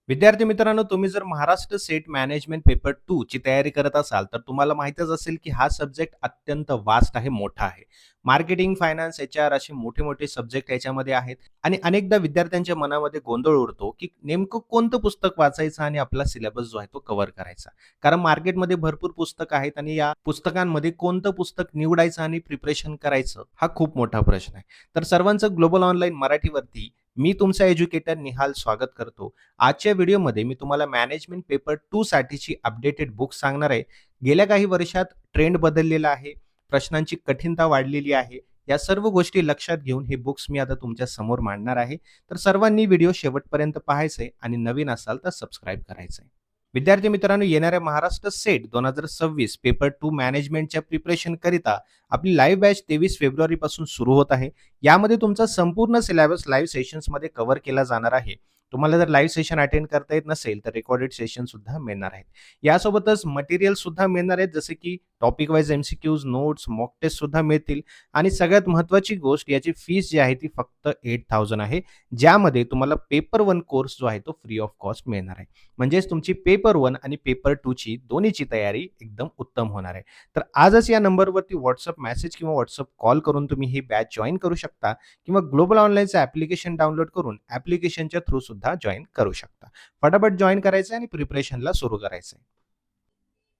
विद्यार्थी मित्रांनो, तुम्ही जर महाराष्ट्र सेट मॅनेजमेंट पेपर 2 ची तयारी करत असाल, तर तुम्हाला माहीतच असेल, की हा सब्जेक्ट अत्यंत वास्ट आहे, मोठा आहे. मार्केटिंग, फायनान्स, एच-आर असे मोठे-मोठे सब्जेक्ट याच्यामध्ये आहेत आणि अनेकदा विद्यार्थ्यांच्या मनामध्ये गोंधळ उडतो, की नेमकं कोणतं पुस्तक वाचायचं आणि आपला सिलेबस जो आहे तो कव्हर करायचा. कारण मार्केटमध्ये भरपूर पुस्तकं आहेत आणि या पुस्तकांमध्ये कोणतं पुस्तक निवडायचं आणि प्रिपरेशन करायचं, हा खूप मोठा प्रश्न आहे. तर सर्वांचं ग्लोबल ऑनलाईन मराठीवरती मी तुमचा एज्युकेटर निहाल स्वागत करतो. आजच्या व्हिडिओमध्ये मी तुम्हाला मॅनेजमेंट पेपर 2 साठीची अपडेटेड बुक सांगणार आहे. गेल्या काही वर्षात ट्रेंड बदललेला आहे, प्रश्नांची कठीणता वाढलेली आहे. या सर्व गोष्टी लक्षात घेऊन हे बुक्स मी आता तुमच्या समोर मांडणार आहे. तर सर्वांनी व्हिडिओ शेवटपर्यंत पाहायचा आहे आणि नवीन असाल तर सबस्क्राईब करायचं आहे. विद्यार्थी मित्रांनो, येणाऱ्या महाराष्ट्र सेट 2026 पेपर 2 मॅनेजमेंटच्या प्रिपरेशन करिता आपली लाईव्ह बॅच 23 फेब्रुवारी पासून सुरू होत आहे. यामध्ये तुमचा संपूर्ण सिलेबस लाईव्ह सेशन्समध्ये कव्हर केला जाणार आहे. तुम्हाला जर लाईव्ह सेशन अटेंड करता येत नसेल तर रेकॉर्डेड सेशन सुद्धा मिळणार आहेत. यासोबतच मटेरियल सुद्धा मिळणार आहेत, जसे की topic wise MCQs, notes, mock test सुद्धा मिळतील आणि सगळ्यात महत्त्वाची गोष्ट, याची फीस जी आहे ती फक्त 8000 आहे, ज्यामध्ये तुम्हाला पेपर 1 कोर्स जो आहे तो फ्री ऑफ कॉस्ट मिळणार आहे. म्हणजेच तुमची पेपर 1 आणि पेपर 2 ची दोन्हीची तयारी एकदम उत्तम होणार आहे. तर आजच या नंबरवरती WhatsApp मेसेज किंवा WhatsApp कॉल करून तुम्ही ही बॅच जॉइन करू शकता किंवा ग्लोबल ऑनलाईनचं ॲप्लिकेशन डाउनलोड करून ॲप्लिकेशनच्या थ्रू सुद्धा जॉइन करू शकता. फटाफट जॉइन करायचं आणि प्रिपरेशनला सुरू करायचं आहे.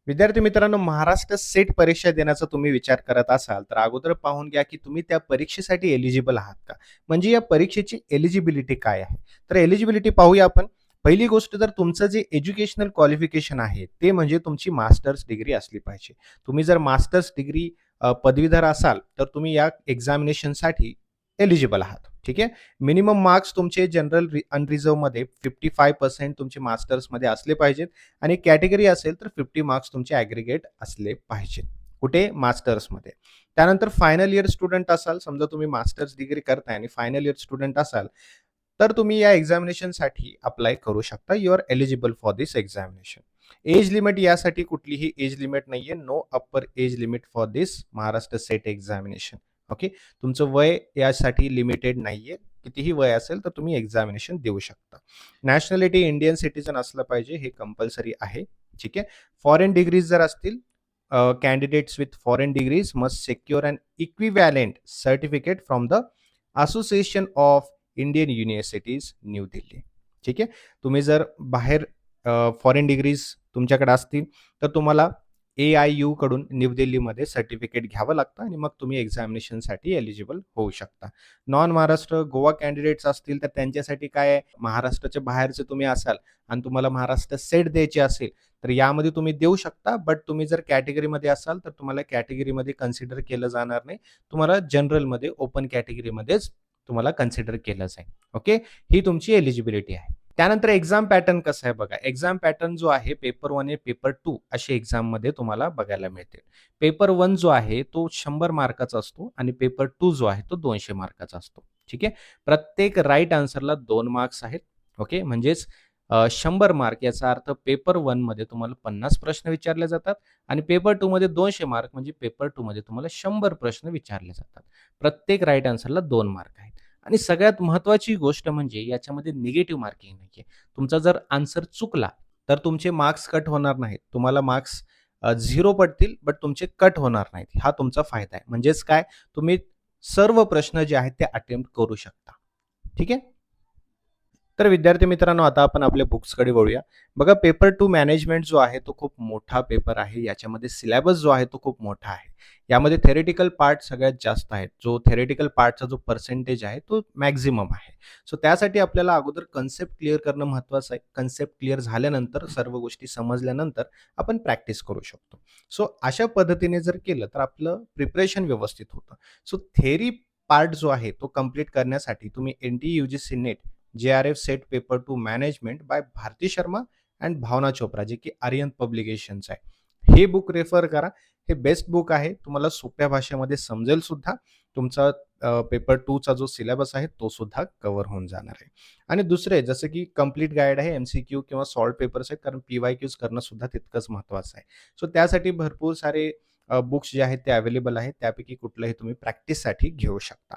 विद्यार्थी मित्रांनो, महाराष्ट्र सेट परीक्षा देण्याचा तुम्ही विचार करत असाल, तर अगोदर पाहून घ्या, की तुम्ही त्या परीक्षेसाठी एलिजिबल आहात का? म्हणजे या परीक्षेची एलिजिबिलिटी काय आहे? तर एलिजिबिलिटी पाहूया आपण. पहिली गोष्ट, तर तुमचं जे एज्युकेशनल क्वालिफिकेशन आहे, ते म्हणजे तुमची मास्टर्स डिग्री असली पाहिजे. तुम्ही जर मास्टर्स डिग्री पदवीधर असाल, तर तुम्ही या एक्झामिनेशनसाठी एलिजिबल आहात. ठीक आहे. मिनिमम मार्क्स तुमचे जनरल अनरिझर्व्हमध्ये 55% तुमचे मास्टर्समध्ये असले पाहिजेत आणि कॅटेगरी असेल तर 50 मार्क्स तुमचे ॲग्रीगेट असले पाहिजेत. कुठे? मास्टर्समध्ये. त्यानंतर फायनल इयर स्टुडंट असाल, समजा तुम्ही मास्टर्स डिग्री करताय आणि फायनल इयर स्टुडंट असाल, तर तुम्ही या एक्झामिनेशनसाठी अप्लाय करू शकता. You are eligible for this examination. Age limit यासाठी कुठलीही एज लिमिट नाहीये. No upper age limit for this Maharashtra SET examination. Okay. तुमचं वय यासाठी लिमिटेड नाहीये. कितीही वय असेल तर तुम्ही एक्झामिनेशन देऊ शकता. नॅशनॅलिटी इंडियन सिटिझन असलं पाहिजे, हे कंपल्सरी आहे. ठीक आहे. फॉरेन डिग्रीज जर असतील, candidates with foreign degrees must secure an equivalent certificate from the association of Indian universities, New Delhi. ठीक आहे. तुम्ही जर बाहेर फॉरेन डिग्रीज तुमच्याकडे असतील, तर तुम्हाला AIU कडून न्यू दिल्लीमध्ये सर्टिफिकेट घ्यावं लागतं आणि मग तुम्ही एक्झामिनेशनसाठी एलिजिबल होऊ शकता. नॉन महाराष्ट्र, गोवा कॅन्डिडेट्स असतील, तर त्यांच्यासाठी काय आहे, महाराष्ट्राच्या बाहेरचे तुम्ही असाल आणि तुम्हाला महाराष्ट्र सेट द्यायची असेल, तर यामध्ये तुम्ही देऊ शकता. बट तुम्ही जर कॅटेगरीमध्ये असाल, तर तुम्हाला कॅटेगरीमध्ये कन्सिडर केलं जाणार नाही. तुम्हाला जनरलमध्ये, ओपन कॅटेगरीमध्येच तुम्हाला कन्सिडर केलं जाईल. ओके. ही तुमची एलिजिबिलिटी आहे. त्यानंतर एक्झाम पॅटर्न कसं आहे बघा. एक्झाम पॅटर्न जो आहे, पेपर 1 आणि पेपर 2 असे एक्झाममध्ये तुम्हाला बघायला मिळतील. पेपर 1 जो आहे तो 100 मार्काचा असतो आणि पेपर 2 जो आहे तो 200 मार्काचा असतो. ठीक आहे. प्रत्येक राइट आन्सरला 2 मार्क्स आहेत. ओके. म्हणजेच 100 मार्क, याचा अर्थ पेपर 1 मध्ये तुम्हाला 50 प्रश्न विचारले जातात आणि पेपर 2 मध्ये 200 मार्क, म्हणजे पेपर 2 मध्ये तुम्हाला 100 प्रश्न विचारले जातात. प्रत्येक राइट आन्सरला 2 मार्क आहेत. आणि सगळ्यात महत्त्वाची गोष्ट म्हणजे याच्यामध्ये निगेटिव्ह मार्किंग नाहीये. तुमचा जर आन्सर चुकला, तर तुमचे मार्क्स कट होणार नाहीत. तुम्हाला मार्क्स 0 पडतील, बट तुमचे कट होणार नाहीत. हा तुमचा फायदा आहे. म्हणजेच काय, तुम्ही सर्व प्रश्न जे आहेत ते अटेम्प्ट करू शकता. ठीक आहे. तर विद्यार्थी मित्रांनो, आता आपण आपल्या बुक्सकडे वळूया. बघा, पेपर 2 मॅनेजमेंट जो आहे तो खूप मोठा पेपर आहे. याच्यामध्ये सिलेबस जो आहे तो खूप मोठा आहे. यामध्ये थेरटिकल पार्ट सगळ्यात जास्त आहेत. जो थेरटिकल पार्टचा जो पर्सेंटेज आहे तो मॅक्सिमम आहे. सो त्यासाठी आपल्याला अगोदर कन्सेप्ट क्लिअर करणं महत्त्वाचं आहे. कन्सेप्ट क्लिअर झाल्यानंतर, सर्व गोष्टी समजल्यानंतर आपण प्रॅक्टिस करू शकतो. सो अशा पद्धतीने जर केलं तर आपलं प्रिपरेशन व्यवस्थित होतं. सो थेरी पार्ट जो आहे तो कंप्लीट करण्यासाठी तुम्ही NTE UGC NET JRF SET paper 2 management by Bharti Sharma and Bhavana Chopra, जे की आर्यन पब्लिकेशन्स आहे, हे बुक रेफर करा. हे बेस्ट बुक आहे. तुम्हाला सोप्या भाषेमध्ये समजेल सुद्धा. तुमचा पेपर 2 चा जो सिलेबस आहे तो सुद्धा कव्हर होऊन जाणार आहे. आणि दुसरे, जसं की कंप्लीट गाईड आहे, MCQ किंवा सॉल्व्ड पेपर्स आहेत, कारण PYQs करणं सुद्धा तितकंच महत्त्वाचं आहे. सो त्यासाठी भरपूर सारे बुक्स जे आहेत ते अवेलेबल आहेत. त्यापैकी कुठलंही तुम्ही प्रॅक्टिससाठी घेऊ शकता.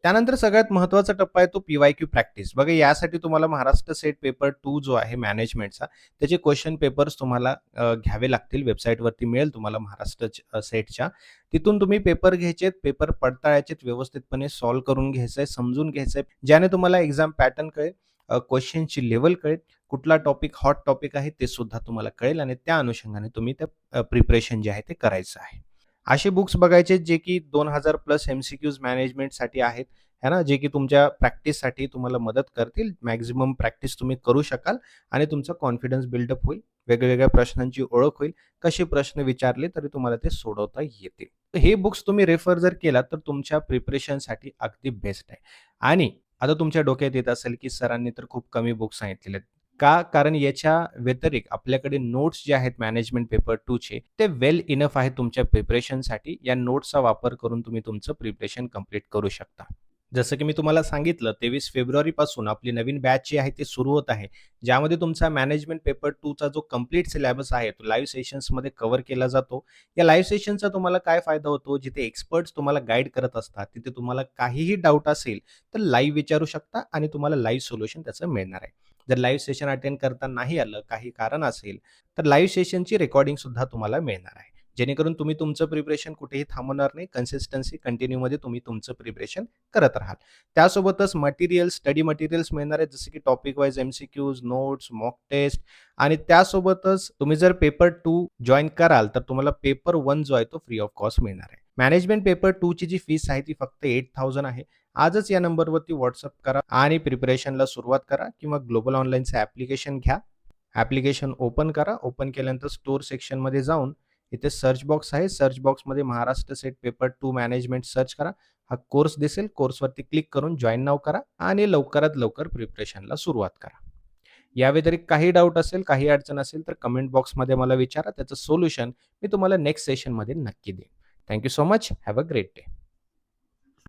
त्यानंतर सगळ्यात महत्त्वाचा टप्पा आहे तो पी-वाय-क्यू प्रॅक्टिस. बघा यासाठी तुम्हाला महाराष्ट्र सेट पेपर 2 जो आहे मॅनेजमेंटचा, त्याचे क्वेशन पेपर्स तुम्हाला घ्यावे लागतील. वेबसाईटवरती मिळेल तुम्हाला महाराष्ट्र सेटच्या. तिथून तुम्ही पेपर घ्यायचेत, पेपर पडताळायचेत, व्यवस्थितपणे सॉल्व्ह करून घ्यायचंय, समजून घ्यायचंय. ज्याने तुम्हाला एक्झाम पॅटर्न कळेल, क्वेशनची लेव्हल कळेल, कुठला टॉपिक हॉट टॉपिक आहे ते सुद्धा तुम्हाला कळेल आणि त्या अनुषंगाने तुम्ही त्या प्रिपरेशन जे आहे ते करायचं आहे. असे बुक्स बघायचे जे की 2000 प्लस एम-सी-क्यूज मॅनेजमेंटसाठी आहेत, आहे ना, जे की तुमच्या प्रॅक्टिससाठी तुम्हाला मदत करतील. मॅक्सिमम प्रॅक्टिस तुम्ही करू शकाल आणि तुमचा कॉन्फिडन्स बिल्डअप होईल. वेगवेगळ्या प्रश्नांची ओळख होईल. कसे प्रश्न विचारले तरी तुम्हाला ते सोडवता येतील. तर हे बुक्स तुम्ही रेफर जर केलात तर तुमच्या प्रिपरेशनसाठी अगदी बेस्ट आहे. आणि आता तुमच्या डोक्यात येत असेल की सरांनी तर खूप कमी बुक्स सांगितलेले आहेत. का? कारण याच्या व्यतिरिक्त आपल्याकडे नोट्स जे आहेत मॅनेजमेंट पेपर 2 चे ते वेल इनफ आहेत तुमच्या प्रिपरेशनसाठी. या नोट्सचा वापर करून तुम्ही तुमचं प्रिपरेशन कंप्लीट करू शकता. जसं की मी तुम्हाला सांगितलं 23 फेब्रुवारीपासून आपली नवीन बॅच जी आहे ती सुरू होत आहे. ज्यामध्ये तुमचा मॅनेजमेंट पेपर 2 चा जो कंप्लीट सिलेबस आहे तो लाईव्ह सेशन्समध्ये कव्हर केला जातो. या लाईव्ह सेशनचा तुम्हाला काय फायदा होतो? जिथे एक्सपर्ट्स तुम्हाला गाईड करत असतात, तिथे तुम्हाला काहीही डाऊट असेल तर लाईव्ह विचारू शकता आणि तुम्हाला लाईव्ह सोल्युशन त्याचं मिळणार आहे. जर लाईव्ह सेशन अटेंड करता नाही आलं, काही कारण असेल, तर लाईव्ह सेशनची रेकॉर्डिंग सुद्धा तुम्हाला मिळणार आहे. जेणेकरून तुम्ही तुमचं प्रिपरेशन कुठेही थांबवणार नाही. कन्सिस्टन्सी कंटिन्यूमध्ये तुम्ही तुमचं प्रिपरेशन करत राहाल. त्यासोबतच मटेरियल, स्टडी मटेरियल्स मिळणार आहेत, जसे की topic wise MCQs, notes, mock test आणि त्यासोबतच तुम्ही जर पेपर 2 जॉइन कराल, तर तुम्हाला पेपर 1 जो आहे तो फ्री ऑफ कॉस्ट मिळणार आहे. मॅनेजमेंट पेपर 2 ची जी फीस आहे ती फक्त 8000 आहे. आजच या नंबरवरती WhatsApp करा आणि प्रिपरेशनला सुरुवात करा किंवा ग्लोबल ऑनलाईनचं ॲप्लिकेशन घ्या. ॲप्लिकेशन ओपन करा. ओपन केल्यानंतर स्टोअर सेक्शनमध्ये जाऊन इथे सर्च बॉक्स आहे. सर्च बॉक्समध्ये Maharashtra set paper 2 management search करा. हा कोर्स दिसेल. कोर्सवरती क्लिक करून जॉइन नाऊ करा आणि लवकरात लवकर प्रिपरेशनला सुरुवात करा. या व्यतिरिक्त काही डाऊट असेल, काही अडचण असेल तर कमेंट बॉक्समध्ये मला विचारा. त्याचं सोल्युशन मी तुम्हाला नेक्स्ट सेशनमध्ये नक्की देईन. Thank you so much. Have a great day.